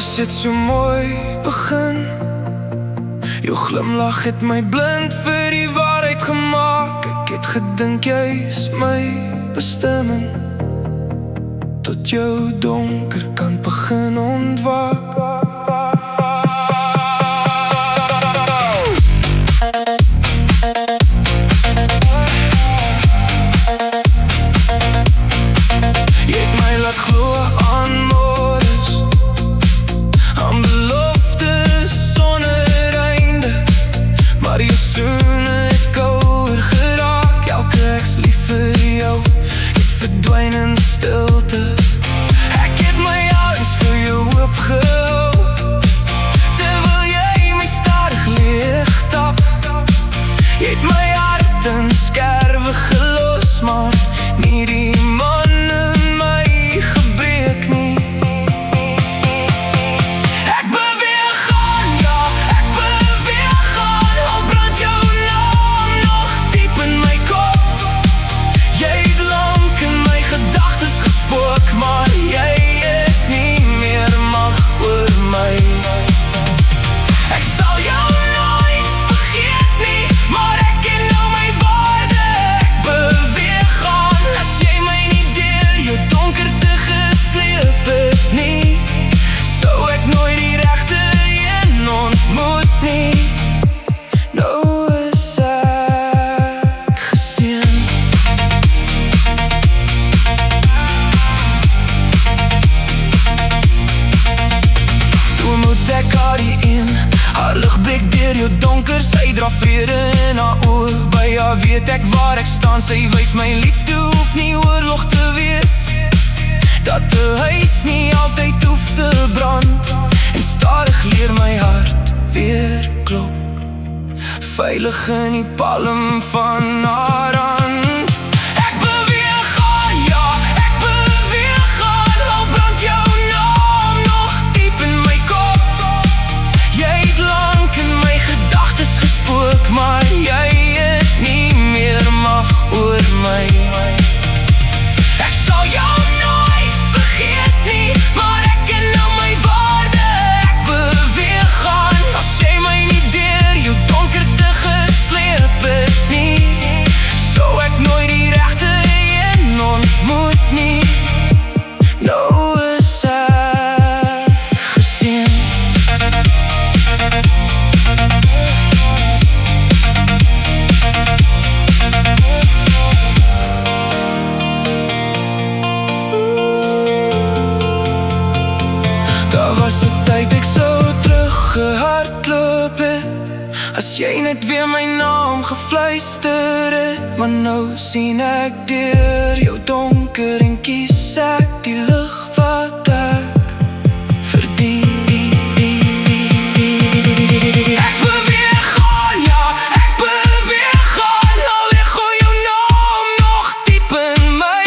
Alles het so mooi begin. Jou glimlach het my blind vir die waarheid gemaak. Ek het gedink jy is my bestemming, tot jou donker kant begin ontwaak. Jy het my laat glo aan môres, aan beloftes sonder einde, maar jou soene het kouer geraak. Elke ek's lief vir jou het verdwyn in stilte. Ek het my arms vir jou oopgehou, terwyl jy my stadig leeg tap. Jy het my hart in skerwe gelos, maar nie die man in my gebreek nie. Ek beweeg aan, ja, ek beweeg aan, al brand jou naam nog diep in my kop. Jy het lank in my gedagtes gespook, maar jy het nie meer mag oor my. Ek sal jou nooit vergeet nie, maar ek ken nou my waarde. Ek beweeg aan, as jy my nie deur jou donkerte gesleep het nie, sou ek nooit die regte een ontmoet nie. Nou is ek geseën. Toe moet ek haar in, haar lig breek deur jou donker. Sy dra vrede in haar oor, by haar weet ek waar ek staan. Sy wys my liefde hoef nie oorlog te wees, dat 'n huis nie altyd hoef te brand. En stadig leer my hart weer klop, veilig in die palm van haar hand. Ek beweeg aan, ja, ek beweeg aan, al brand jou naam nog diep in my kop. Jy het lank in my gedagtes gespook, maar jy het nie meer mag oor my. Ek sal jou nooit vergeet nie, maar ek ken nou my waarde. Ek beweeg aan, as jy my nie deur jou donkerte gesleep het nie, sou ek nooit die regte een ontmoet nie. Nou is ek geseën. Daar was 'n tyd ek sou teruggehardloop het, as jy net weer my naam gefluister het. Maar nou sien ek deur jou donker en kies ek die lig wat ek verdien. Ek beweeg aan, ja, ek beweeg aan, al lig jou naam nog diep in my.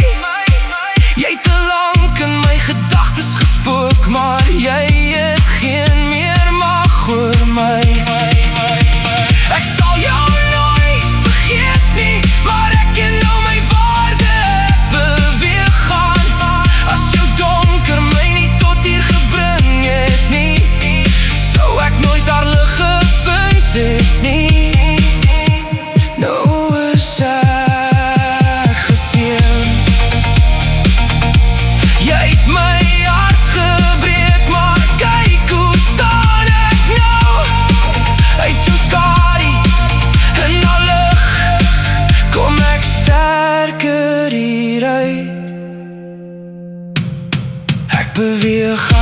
Jy het te lank in my gedagtes gespook, maar jy het geen meer mag oor my. Ek sal jou nooit vergeet nie, maar ek ken nou my waarde. Ek beweeg aan, as jou donker my nie tot hier gebring het nie, sou ek nooit haar lig gevind het nie. Nou is ek geseën. Jy het my hart gebreek, maar kyk hoe staan ek nou. Uit jou skadu en al lig, kom ek sterker hieruit. Ek beweeg